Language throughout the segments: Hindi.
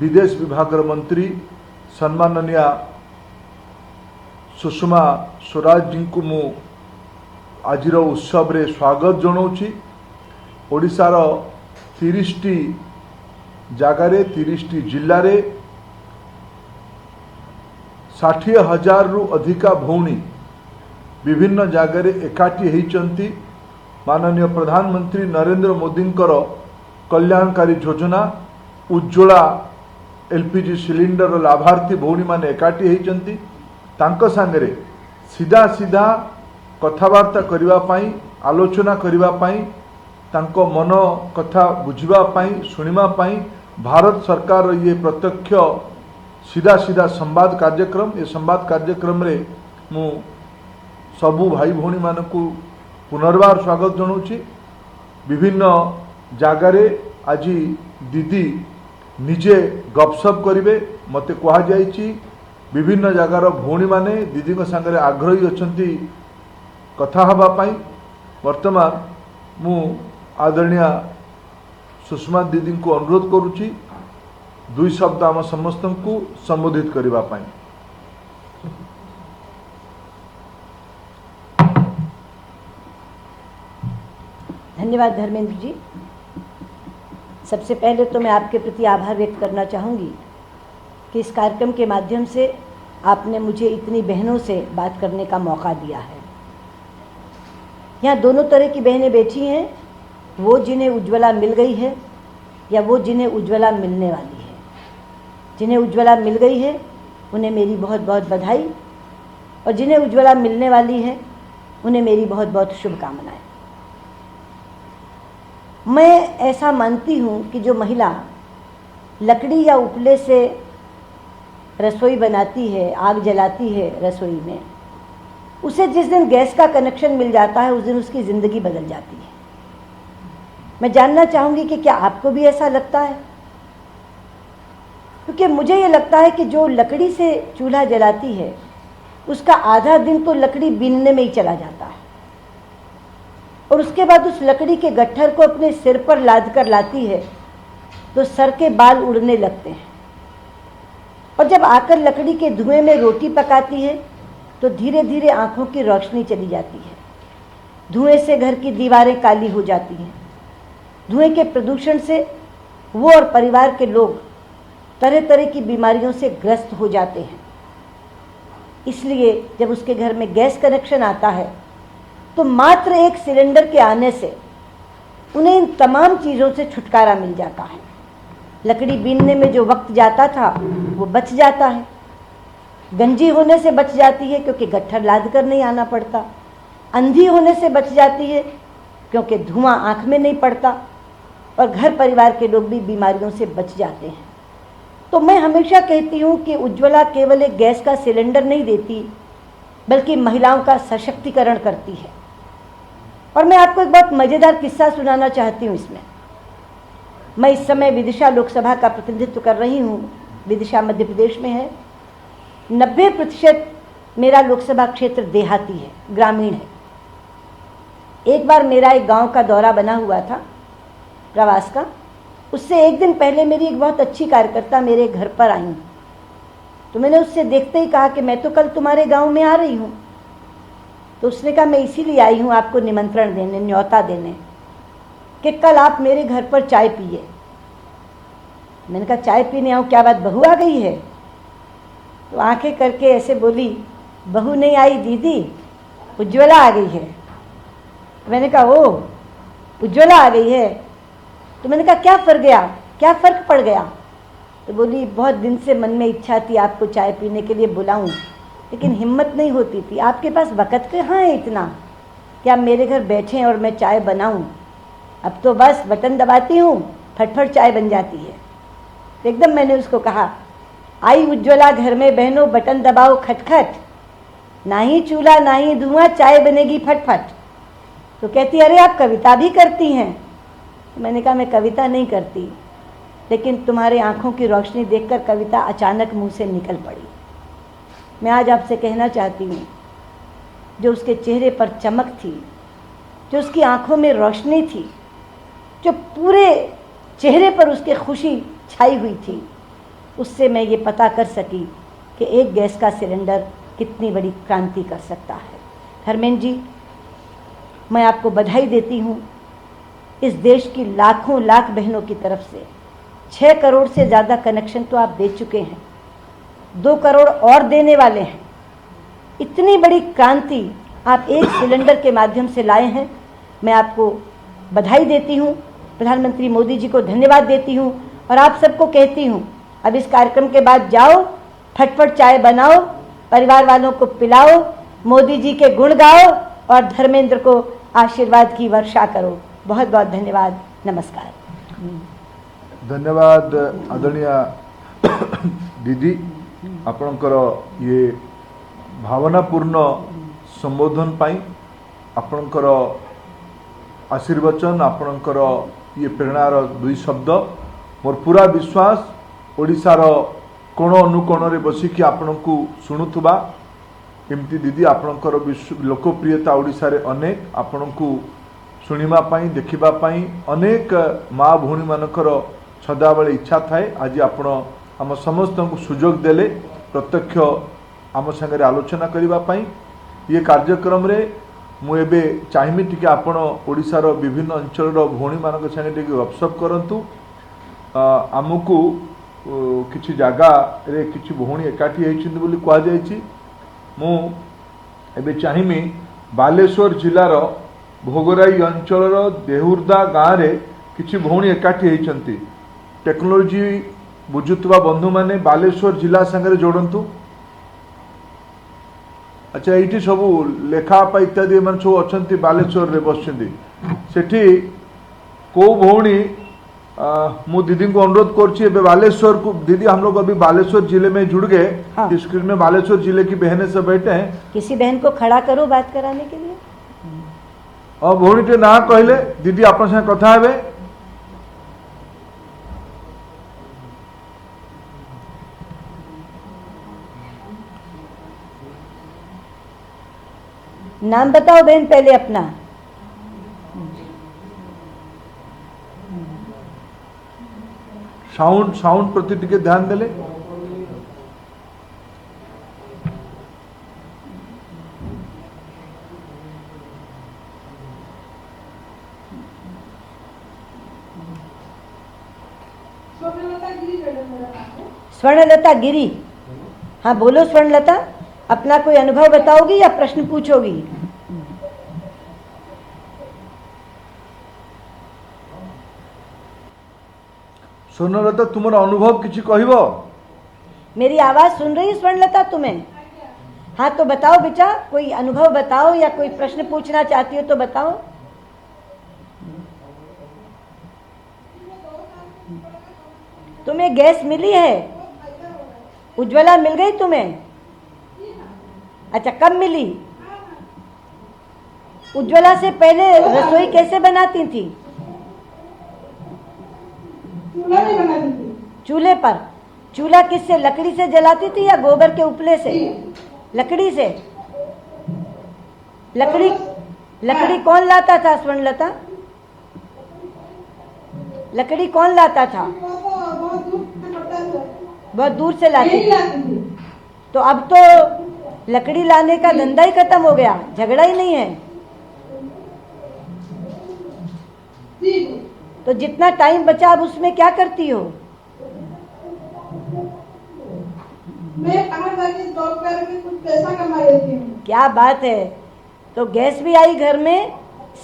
विदेश विभाग मंत्री सम्माननीय सुषमा स्वराज जी को मु आज उत्सव रे स्वागत जनाऊँगी। ओडिशार 30टी जगार 30टी जिले में 60,000 रु अधिका भौणी विभिन्न जगार एकाठी होती। माननीय प्रधानमंत्री नरेंद्र मोदी कल्याणकारी योजना उज्ज्वला एलपीजी सिलिंडर लाभार्थी भौणी माने एकाठी होती। तांको सांगरे सीधा सीधा कथबार्ता करिबा पाई आलोचना करिबा पाई तांको मन कथा बुझिबा पाई सुनिबा पाई भारत सरकार ये प्रत्यक्ष सीधा सीधा संवाद कार्यक्रम ये संवाद कार्यक्रम रे मु सबु भाई भौणी मानकु पुनर्बार स्वागत जनाऊँगी। विभिन्न जगारे आज दीदी निजे गपसप करिवे मते कहा जायछि। विभिन्न जगार भौणी माने दीदी सांगरे आग्रही अछंती कथा हबा पाई। वर्तमान मु आदरणीय सुषमा दीदी को अनुरोध करुछि दुई शब्द आम समस्त को संबोधित करिबा पाई। धन्यवाद धर्मेंद्र जी। सबसे पहले तो मैं आपके प्रति आभार व्यक्त करना चाहूँगी कि इस कार्यक्रम के माध्यम से आपने मुझे इतनी बहनों से बात करने का मौका दिया है। यहाँ दोनों तरह की बहनें बैठी हैं, वो जिन्हें उज्ज्वला मिल गई है या वो जिन्हें उज्ज्वला मिलने वाली है। जिन्हें उज्ज्वला मिल गई है उन्हें मेरी बहुत बहुत बधाई और जिन्हें उज्ज्वला मिलने वाली है उन्हें मेरी बहुत बहुत शुभकामनाएं। मैं ऐसा मानती हूँ कि जो महिला लकड़ी या उपले से रसोई बनाती है, आग जलाती है रसोई में, उसे जिस दिन गैस का कनेक्शन मिल जाता है उस दिन उसकी ज़िंदगी बदल जाती है। मैं जानना चाहूँगी कि क्या आपको भी ऐसा लगता है? क्योंकि मुझे ये लगता है कि जो लकड़ी से चूल्हा जलाती है उसका आधा दिन तो लकड़ी बीनने में ही चला जाता है और उसके बाद उस लकड़ी के गट्ठर को अपने सिर पर लाद कर लाती है तो सर के बाल उड़ने लगते हैं। और जब आकर लकड़ी के धुएं में रोटी पकाती है तो धीरे धीरे आंखों की रोशनी चली जाती है। धुएं से घर की दीवारें काली हो जाती हैं। धुएं के प्रदूषण से वो और परिवार के लोग तरह तरह की बीमारियों से ग्रस्त हो जाते हैं। इसलिए जब उसके घर में गैस कनेक्शन आता है तो मात्र एक सिलेंडर के आने से उन्हें इन तमाम चीज़ों से छुटकारा मिल जाता है। लकड़ी बीनने में जो वक्त जाता था वो बच जाता है, गंजी होने से बच जाती है क्योंकि गट्ठर लाद कर नहीं आना पड़ता, अंधी होने से बच जाती है क्योंकि धुआं आँख में नहीं पड़ता और घर परिवार के लोग भी बीमारियों से बच जाते हैं। तो मैं हमेशा कहती हूँ कि उज्ज्वला केवल एक गैस का सिलेंडर नहीं देती बल्कि महिलाओं का सशक्तिकरण करती है। और मैं आपको एक बहुत मज़ेदार किस्सा सुनाना चाहती हूँ इसमें। मैं इस समय विदिशा लोकसभा का प्रतिनिधित्व कर रही हूँ। विदिशा मध्य प्रदेश में है। 90% मेरा लोकसभा क्षेत्र देहाती है, ग्रामीण है। एक बार मेरा एक गांव का दौरा बना हुआ था प्रवास का। उससे एक दिन पहले मेरी एक बहुत अच्छी कार्यकर्ता मेरे घर पर आई तो मैंने उससे देखते ही कहा कि मैं तो कल तुम्हारे गांव में आ रही हूँ। तो उसने कहा मैं इसीलिए आई हूँ आपको निमंत्रण देने, न्योता देने कि कल आप मेरे घर पर चाय पिए। मैंने कहा चाय पीने आऊँ, क्या बात बहू आ गई है? तो आंखें करके ऐसे बोली, बहू नहीं आई दीदी, उज्ज्वला आ गई है। मैंने कहा ओ उज्ज्वला आ गई है? तो मैंने कहा क्या फ़र्क पड़ गया? तो बोली बहुत दिन से मन में इच्छा थी आपको चाय पीने के लिए बुलाऊं, लेकिन हिम्मत नहीं होती थी। आपके पास वक़्त कहाँ है इतना कि आप मेरे घर बैठें और मैं चाय बनाऊं? अब तो बस बटन दबाती हूँ, फटफट चाय बन जाती है। तो एकदम मैंने उसको कहा, आई उज्ज्वला घर में बहनों, बटन दबाओ खटखट, ना ही चूल्हा ना ही धुआं, चाय बनेगी फटफट। तो कहती अरे आप कविता भी करती हैं? तो मैंने कहा मैं कविता नहीं करती, लेकिन तुम्हारे आँखों की रोशनी देखकर कविता अचानक मुंह से निकल पड़ी। मैं आज आपसे कहना चाहती हूँ, जो उसके चेहरे पर चमक थी, जो उसकी आँखों में रोशनी थी, जो पूरे चेहरे पर उसके खुशी छाई हुई थी, उससे मैं ये पता कर सकी कि एक गैस का सिलेंडर कितनी बड़ी क्रांति कर सकता है। धर्मेंद्र जी, मैं आपको बधाई देती हूँ। इस देश की लाखों लाख बहनों की तरफ से 6 करोड़ से ज़्यादा कनेक्शन तो आप दे चुके हैं, 2 करोड़ और देने वाले हैं। इतनी बड़ी क्रांति आप एक सिलेंडर के माध्यम से लाए हैं। मैं आपको बधाई देती हूँ, प्रधानमंत्री मोदी जी को धन्यवाद देती हूँ और आप सबको कहती हूँ, अब इस कार्यक्रम के बाद जाओ, फटफट चाय बनाओ, परिवार वालों को पिलाओ, मोदी जी के गुण गाओ और धर्मेंद्र को आशीर्वाद की वर्षा करो। बहुत बहुत धन्यवाद। नमस्कार। धन्यवाद आदरणीय दीदी, आपणकर ये भावनापूर्ण संबोधन पाई, आपणकर आशीर्वचन, आपणकर ये प्रेरणार 2 शब्द। मोर पूरा विश्वास ओडिशार कोण अनुकोण रे बसिकी आपणको शुणुथुबा एमती दीदी आपणकर लोकप्रियता ओडिशा रे अनेक, आपणको शुणिबा पाई देखिबा पाई अनेक माँ भौणी मानकर सदाबले इच्छा थाए। आज आपण आम समस्त को सुजोग देले प्रत्यक्ष आम संगे आलोचना करबा पाई। ये कार्यक्रम रे मु एबे चाहिमी टिके आपण ओडिशार विभिन्न अंचल भौणी मानक संगे टिके गपसप करंतु। आमको किछि जागा रे किछि भौणी एकाठी हेचिंद बोली कहा जायछि। मु एबे चाहिमी बालेश्वर जिलार भोगराई अंचल देहुर्दा गाँव रे किछि भौणी एकाठी हेचंती। टेक्नोलोजी बुझुतबा बंधु माने बालेश्वर जिला संगे जोड़ंतु। अच्छा, ये सब लेखापा इत्यादि मन सब अच्छा बालेश्वर रे बसुँच सेठी को भौणी मु दीदी को अनुरोध कर बालेश्वर को। दीदी, हम लोग अभी बालेश्वर जिले में जुड़ गए। हाँ। स्क्रीन में बालेश्वर जिले की बहनें सब बैठे हैं। किसी बहन को खड़ा करो बात कराने के लिए। और भौणी टे ना कहले दीदी आप कथा हेबे। नाम बताओ बहन पहले अपना। साउंड प्रति टिके ध्यान देले। स्वर्णलता गिरी। हाँ बोलो स्वर्णलता, अपना कोई अनुभव बताओगी या प्रश्न पूछोगी? स्वर्णलता, तुम्हारा अनुभव किसी कहबो? मेरी आवाज सुन रही स्वर्णलता तुम्हें? हाँ तो बताओ बेटा, कोई अनुभव बताओ या कोई प्रश्न पूछना चाहती हो तो बताओ। तुम्हें गैस मिली है? उज्ज्वला मिल गई तुम्हें? अच्छा, कब मिली? उज्ज्वला से पहले रसोई कैसे बनाती थी? चूल्हे पर। चूल्हा किससे, लकड़ी से जलाती थी या गोबर के उपले से? लकड़ी से। लकड़ी कौन लाता था स्वर्णलता? लकड़ी कौन लाता था? बहुत दूर से लाती थी। तो अब तो लकड़ी लाने का धंधा ही खत्म हो गया, झगड़ा ही नहीं है। तो जितना टाइम बचा अब उसमें क्या करती हो? मैं बाहर जाके जॉब करके कुछ पैसा कमा लेती हूँ। क्या बात है। तो गैस भी आई घर में,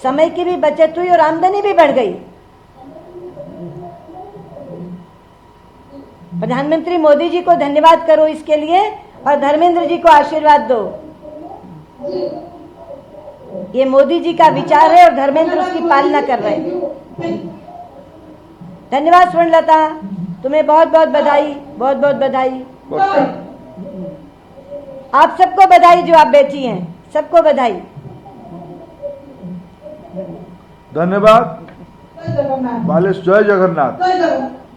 समय की भी बचत हुई और आमदनी भी बढ़ गई। प्रधानमंत्री मोदी जी को धन्यवाद करो इसके लिए और धर्मेंद्र जी को आशीर्वाद दो। ये मोदी जी का विचार है और धर्मेंद्र उसकी पालना कर रहे हैं। धन्यवाद स्वर्णलता, तुम्हें बहुत बहुत बधाई, बहुत बहुत बधाई। आप सबको बधाई जो आप बैठी हैं, सबको बधाई। धन्यवाद। जय जगन्नाथ।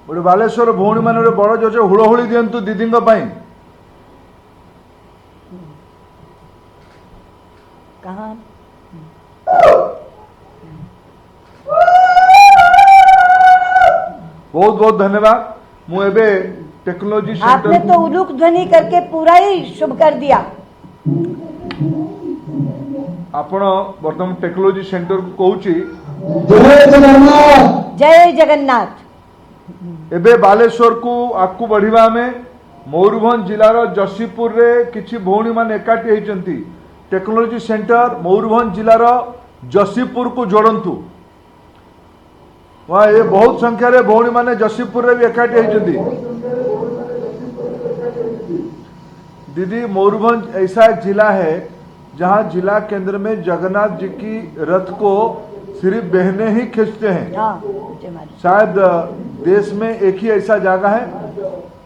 गोटे बालेश्वर भौणी मान बड़ जोर हुड़हुड़ी दिंतु दीदी कहाँ? बहुत बहुत धन्यवाद। मु एबे टेक्नोलॉजी आपने सेंटर तो उलूक ध्वनि करके पूरा ही शुभ कर दिया। आपण वर्तमान टेक्नोलॉजी सेंटर को कहूची जय जगन्नाथ। जय जगन्नाथ। एबे बालेश्वर को आगू बढ़िबा में मयूरभंज जिलार जसीपुर रे किछि भौणी माने एकाठी होइचंती। टेक्नोलॉजी सेंटर मयूरभंज जिलार जसीपुर को जोड़ंतु। वहाँ ये बहुत संख्या रे भौणी माने जसीपुर रे भी एकाठी होइचंती। दीदी मयूरभंज ऐसा एक जिला है जहाँ जिला केंद्र में जगन्नाथ जी की रथ को सिर्फ बहनें ही खींचते हैं। हाँ, मुझे मालूम। शायद देश में एक ही ऐसा जगह है।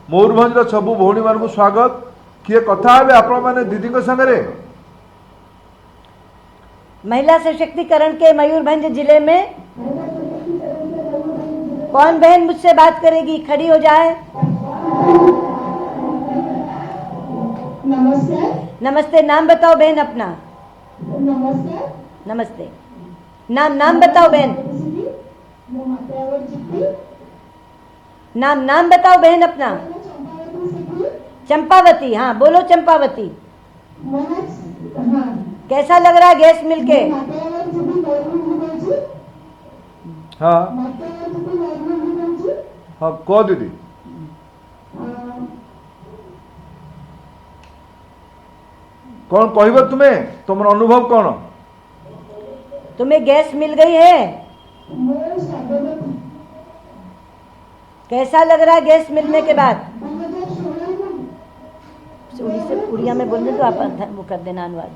मयूरभंज रो सबु भौणी मान को स्वागत किए कथा है आपण माने दीदी को संगरे। महिला सशक्तिकरण के मयूरभंज जिले में कौन बहन मुझसे बात करेगी? खड़ी हो जाए। नमस्कार। नमस्ते। नाम बताओ बहन अपना। नमस्कार। नमस्ते। नाम बताओ बहन। नाम बताओ बहन अपना। चंपावती। हाँ बोलो चंपावती। कैसा लग रहा है गैस मिलके? हाँ हाँ कह दीदी। कौन कहब तुम्हें तुम अनुभव कौन? तुम्हें गैस मिल गई है? कैसा लग रहा है गैस मिलने के बाद? उड़िया में बोलने तो आप वो कर देना अनुवाद।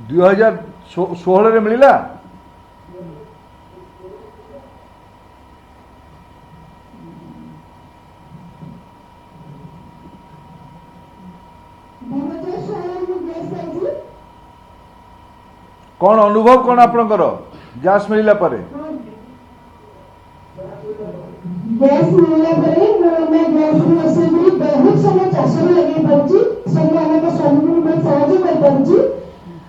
2016 रे मिला। कौन अनुभव कौन आपनकर गैस मिलला परे? गैस मिलला परे मैं गैस को बसैबी बहुत समय चाष लगे पाउची। सब माने को सब में साहाय्य कर पाउची।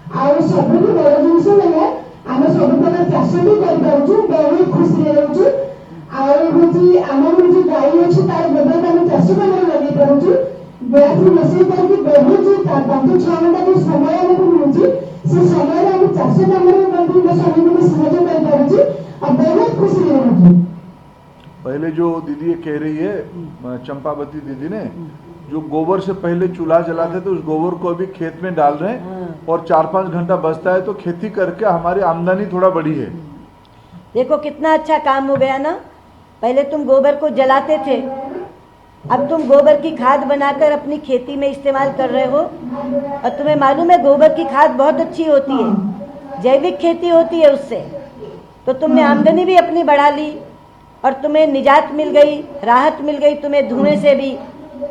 आ सब भी बड़ जिंस लगे आमे सब प्रकार चाष भी कर पाउची। बहुत खुशी रहउची। आ होची हमर जो गाई अछि तार गोबर हम चाष करे लगे पाउची। गैस बसै करके बहुत 5-6 घंटा जो समय हमको मिलुची से समय हम चाष कामरे बंधु में सब में साहाय्य कर पाउची। आ बहुत खुशी रहउची। पहले जो दीदी ये कह रही है चंपावती दीदी ने, जो गोबर से पहले चूल्हा जलाते थे उस गोबर को अभी खेत में डाल रहे हैं और 4-5 घंटा बचता है तो खेती करके हमारी आमदनी थोड़ा बढ़ी है। देखो कितना अच्छा काम हो गया ना। पहले तुम गोबर को जलाते थे, अब तुम गोबर की खाद बनाकर अपनी खेती में इस्तेमाल कर रहे हो। और तुम्हें मालूम है गोबर की खाद बहुत अच्छी होती है, जैविक खेती होती है उससे। तो तुमने आमदनी भी अपनी बढ़ा ली और तुम्हें निजात मिल गई, राहत मिल गई तुम्हें धुएं से भी,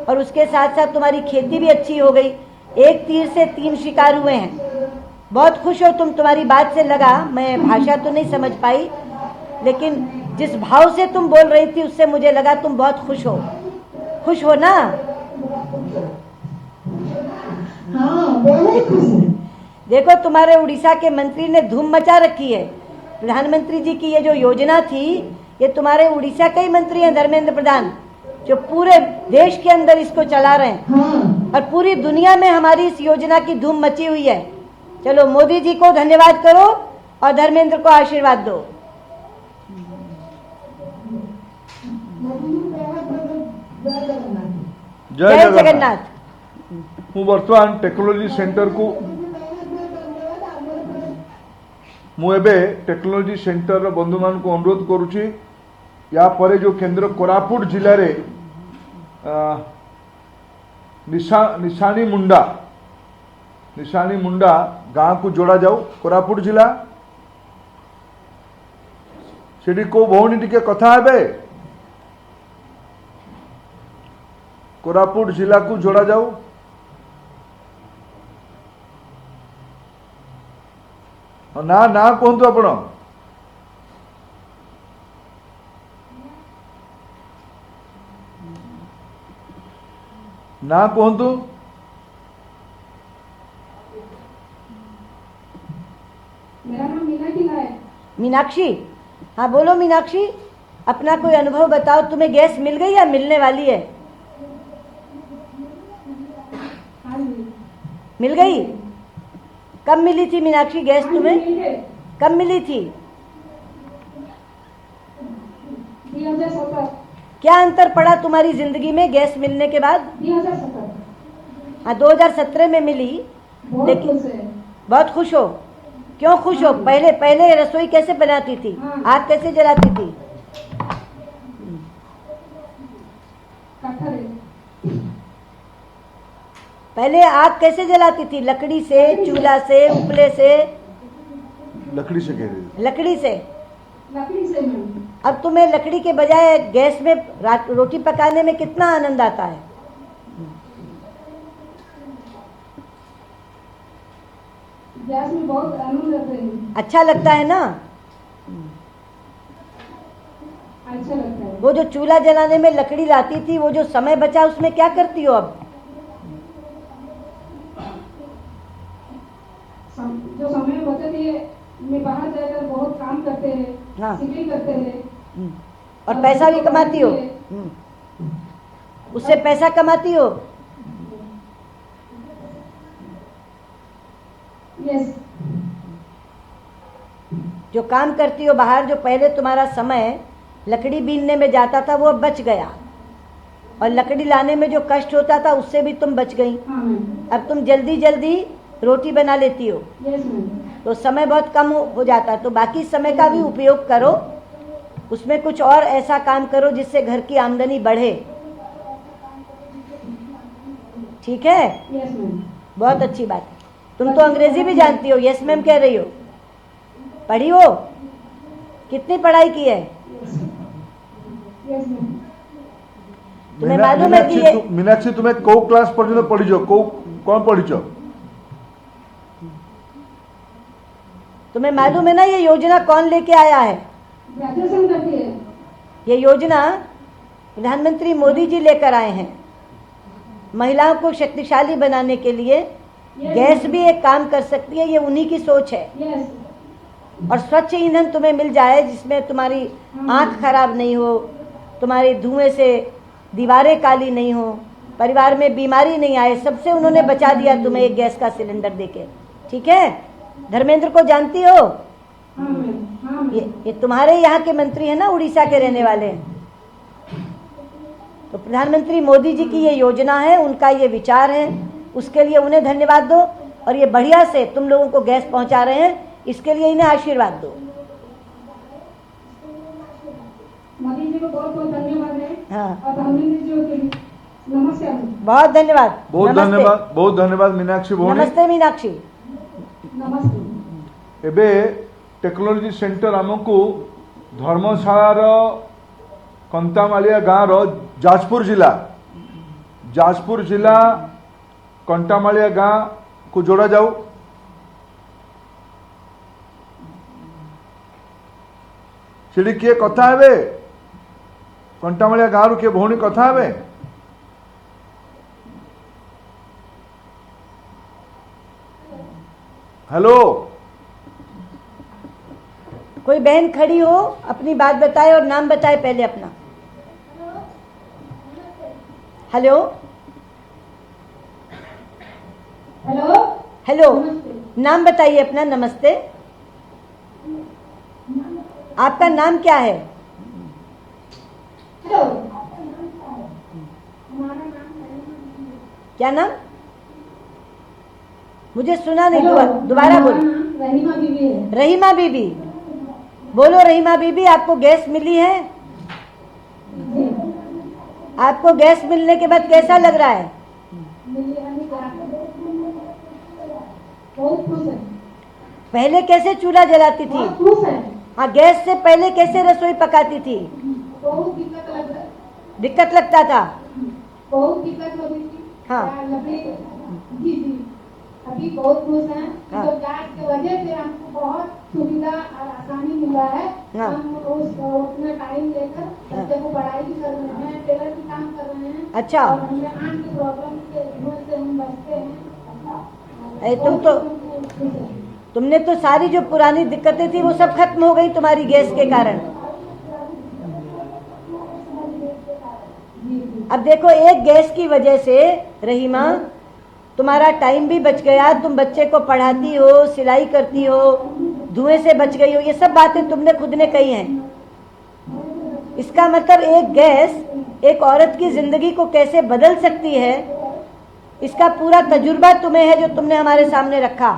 और उसके साथ साथ तुम्हारी खेती भी अच्छी हो गई। एक तीर से 3 शिकार हुए हैं। बहुत खुश हो तुम। तुम्हारी बात से लगा, मैं भाषा तो नहीं समझ पाई, लेकिन जिस भाव से तुम बोल रही थी उससे मुझे लगा तुम बहुत खुश हो। खुश हो ना? हाँ बहुत खुशी। देखो तुम्हारे उड़ीसा के मंत्री ने धूम मचा रखी है। प्रधानमंत्री जी की ये जो योजना थी, ये तुम्हारे उड़ीसा के ही मंत्री हैं धर्मेंद्र प्रधान, जो पूरे देश के अंदर इसको चला रहे हैं। हाँ। और पूरी दुनिया में हमारी इस योजना की धूम मची हुई है। चलो मोदी जी को धन्यवाद करो और धर्मेंद्र को आशीर्वाद दो। जय जगन्नाथ। हूँ वर्तमान टेक्नोलॉजी सेंटर को मुझे टेक्नोलॉजी सेंटर बंधु मान को अनुरोध करुच्ची, या परे जो केंद्र कोरापुट जिले रे निशानी मुंडा गाँ को जोड़ा जाऊ। कोरापुट जिला सेठी को भौणी टिके कथा हेबे। कोरापुट जिला को जोड़ा जाऊ। ना ना कहतु आपण। ना कहतु। मेरा नाम मीनाक्षी है। मीनाक्षी। हाँ बोलो मीनाक्षी। अपना कोई अनुभव बताओ, तुम्हें गैस मिल गई या मिलने वाली है? हाँ जी। मिल गई? कब मिली थी मीनाक्षी गैस तुम्हें? कब मिली थी? 2017। क्या अंतर पड़ा तुम्हारी जिंदगी में गैस मिलने के बाद? 2017। हाँ 2017 में मिली, बहुत लेकिन खुश है। बहुत खुश हो। क्यों खुश हो? पहले रसोई कैसे बनाती थी? हाँ। आग कैसे जलाती थी? कट्ठर है। पहले आग कैसे जलाती थी? लकड़ी से, चूल्हा से, उपले से? लकड़ी से कह रही थी। लकड़ी से। लकड़ी से मैम। अब तुम्हें लकड़ी के बजाय गैस में रोटी पकाने में कितना आनंद आता है? गैस में बहुत आनंद रहते हैं। अच्छा लगता है ना? अच्छा लगता है। वो जो चूल्हा जलाने में लकड़ी लाती थी, वो जो समय बचा उसमें क्या करती हो अब? जो समय बचत है, मैं बाहर जाकर बहुत काम करते हैं। हाँ। सिलाई करते हैं। और पैसा भी कमाती हो? उससे पैसा कमाती हो? यस। जो काम करती हो बाहर, जो पहले तुम्हारा समय लकड़ी बीनने में जाता था वो अब बच गया, और लकड़ी लाने में जो कष्ट होता था उससे भी तुम बच गई। हाँ मैम। अब तुम जल्दी जल्दी रोटी बना लेती हो, यस मैम। तो समय बहुत कम हो जाता है। तो बाकी समय का भी उपयोग करो, उसमें कुछ और ऐसा काम करो जिससे घर की आमदनी बढ़े। ठीक है? Yes ma'am. बहुत अच्छी बात है। तुम तो अंग्रेजी भी जानती हो, यस मैम कह रही हो। पढ़ी हो? कितनी पढ़ाई की है? Yes ma'am. तुम्हें मालूम है कि ये मीनाक्षी तुम्हें को क्लास पर्यंत पढ़ीच? कौन पढ़ीच? तुम्हें मालूम है ना ये योजना कौन लेके आया है? ग्रेजुएशन करती है। ये योजना प्रधानमंत्री मोदी जी लेकर आए हैं। महिलाओं को शक्तिशाली बनाने के लिए गैस भी एक काम कर सकती है, ये उन्हीं की सोच है। यस। और स्वच्छ ईंधन तुम्हें मिल जाए जिसमें तुम्हारी आंख खराब नहीं हो, तुम्हारी धुएं से दीवारें काली नहीं हो, परिवार में बीमारी नहीं आए, सबसे उन्होंने बचा दिया तुम्हें एक गैस का सिलेंडर देके। ठीक है? धर्मेंद्र को जानती हो? हाँ मैम। हाँ मैम। ये तुम्हारे यहाँ के मंत्री है ना, उड़ीसा के रहने वाले हैं। तो प्रधानमंत्री मोदी जी की ये योजना है, उनका ये विचार है, उसके लिए उन्हें धन्यवाद दो। और ये बढ़िया से तुम लोगों को गैस पहुंचा रहे हैं, इसके लिए इन्हें आशीर्वाद दो। मोदी जी को बहुत बहुत धन्यवाद है। हाँ। और धर्मेंद्र जी को भी नमस्कार। बहुत धन्यवाद। बहुत नमस्ते। धन्यवाद, बहुत धन्यवाद मीनाक्षी भौणी। नमस्ते मीनाक्षी। नमस्ते। एबे टेक्नोलोजी सेंटर आमको धर्मशालार कंटामालिया गाँव जाजपुर जिला कंटामालिया गाँ को जोड़ा जाऊ। सेठी किए कथा हेबे? कंटामालिया गाँव किए भौणी कथा हेबे? हेलो, कोई बहन खड़ी हो, अपनी बात बताए और नाम बताए पहले अपना। Hello hello. हेलो, नमस्ते। नाम बताइए अपना। नमस्ते, आपका नाम क्या है? हेलो। क्या नाम? मुझे सुना नहीं, हेलो। दोबारा बोलो। रहीमा बीबी है। रहीमा बीबी, बोलो रहीमा बीबी, आपको गैस मिली है? जी। आपको गैस मिलने के बाद कैसा लग रहा है? बहुत खुश है। पहले कैसे चूल्हा जलाती थी? बहुत खुश है। हाँ, गैस से पहले कैसे रसोई पकाती थी? बहुत दिक्कत लग रहा है। दिक्कत लगता था? बहुत दिक्कत लगी थी। हाँ। लकड़ी। जी जी। अभी बहुत खुश हैं। हाँ। तो गैस की वजह से हमको बहुत सुविधा और आसानी मिला है। हाँ। हम अपना टाइम लेकर बच्चे को पढ़ाई भी कर रहे हैं, टेलर भी काम कर रहे हैं। अच्छा। और हमें आंख की प्रॉब्लम के वजह से हम बचते हैं। तुमने तो सारी जो पुरानी दिक्कतें थी वो सब खत्म हो गई तुम्हारी गैस के कारण। अब देखो, एक गैस की वजह से रहीमा तुम्हारा टाइम भी बच गया, तुम बच्चे को पढ़ाती हो, सिलाई करती हो, धुएं से बच गई हो, ये सब बातें तुमने खुद ने कही हैं। इसका मतलब एक गैस एक औरत की जिंदगी को कैसे बदल सकती है, इसका पूरा तजुर्बा तुम्हें है, जो तुमने हमारे सामने रखा।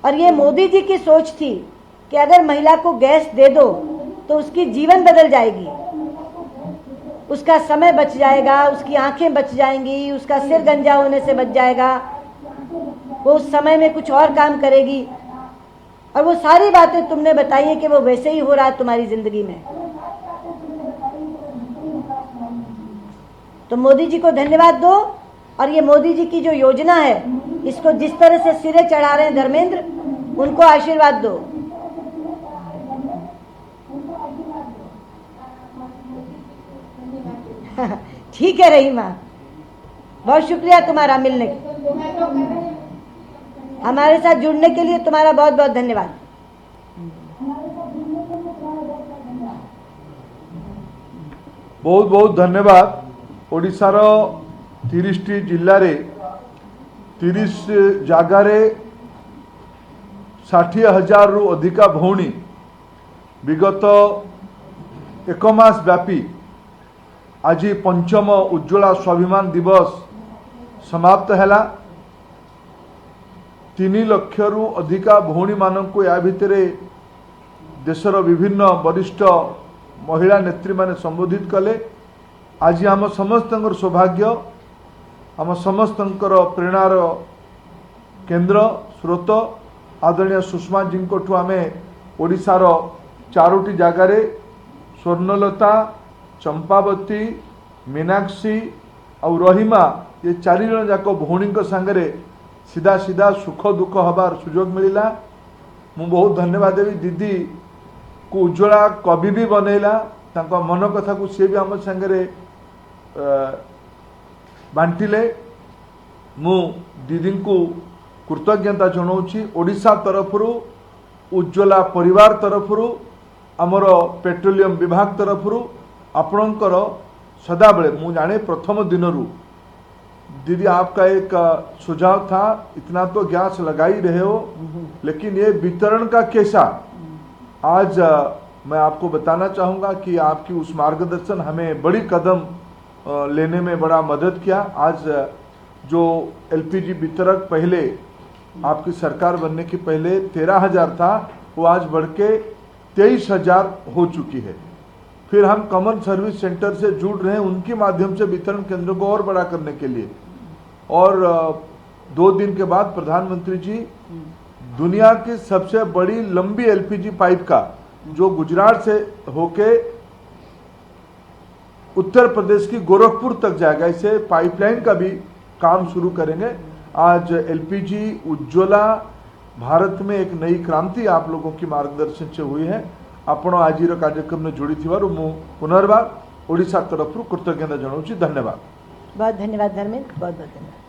और ये मोदी जी की सोच थी कि अगर महिला को गैस दे दो तो उसकी जीवन बदल जाएगी, उसका समय बच जाएगा, उसकी आंखें बच जाएंगी, उसका सिर गंजा होने से बच जाएगा, वो उस समय में कुछ और काम करेगी। और वो सारी बातें तुमने बताई है कि वो वैसे ही हो रहा है तुम्हारी जिंदगी में। तो मोदी जी को धन्यवाद दो, और ये मोदी जी की जो योजना है, इसको जिस तरह से सिरे चढ़ा रहे हैं धर्मेंद्र, उनको आशीर्वाद दो। ठीक है रहीमा, बहुत शुक्रिया तुम्हारा मिलने के, हमारे साथ जुड़ने के लिए तुम्हारा बहुत बहुत धन्यवाद। बहुत बहुत धन्यवाद। ओडिशार 30टी जिल्ला रे 30 जागारे 60,000 रु अधिका भौणी विगत एक मास व्यापी आज पंचम उज्ज्वला स्वाभिमान दिवस समाप्त हैला। 3 लाख रु अधिका भौणी मानक या भितर देशर विभिन्न वरिष्ठ महिला नेत्री माने संबोधित कले। आज आम समस्त सौभाग्य, आम समस्त प्रेरणार केन्द्र स्रोत आदरणीय सुषमा जी को आम ओडिशार 4टी जगार स्वर्णलता, चंपावती, मीनाक्षी और रहीमा, ये 4 जन जाक भौणी सांगरे सीधा सीधा सुख दुख हबार सुजोग मिलला। मु बहुत धन्यवाद देवी दीदी को उज्ज्वला कवि भी बनैला, तांका मन कथा को सी भी आम सांगरे बांटिले। मु दीदी को कृतज्ञता जनाऊँगी ओडिशा तरफरु, उज्ज्वला परिवार तरफरु, आमर पेट्रोलियम विभाग तरफरु आपणकर सदाबले। मु जाने प्रथम दिनरू दीदी आपका एक सुझाव था, इतना तो गैस लगा ही रहे हो, लेकिन ये वितरण का कैसा। आज मैं आपको बताना चाहूँगा कि आपकी उस मार्गदर्शन हमें बड़ी कदम लेने में बड़ा मदद किया। आज जो एलपीजी वितरक पहले आपकी सरकार बनने के पहले 13,000 था, वो आज बढ़ के 23,000 हो चुकी है। फिर हम कॉमन सर्विस सेंटर से जुड़ रहे हैं, उनके माध्यम से वितरण केंद्र को और बड़ा करने के लिए। और 2 दिन के बाद प्रधानमंत्री जी दुनिया की सबसे बड़ी लंबी एलपीजी पाइप का, जो गुजरात से होके उत्तर प्रदेश की गोरखपुर तक जाएगा, इसे पाइपलाइन का भी काम शुरू करेंगे। आज एलपीजी उज्ज्वला भारत में एक नई क्रांति आप लोगों की मार्गदर्शन से हुई है। आपण आज कार्यक्रम में जोड़ी थी मु पुनर्बार ओडिशा तरफ कृतज्ञता जनाऊँ। धन्यवाद। बहुत धन्यवाद धर्मेंद्र, बहुत बहुत धन्यवाद।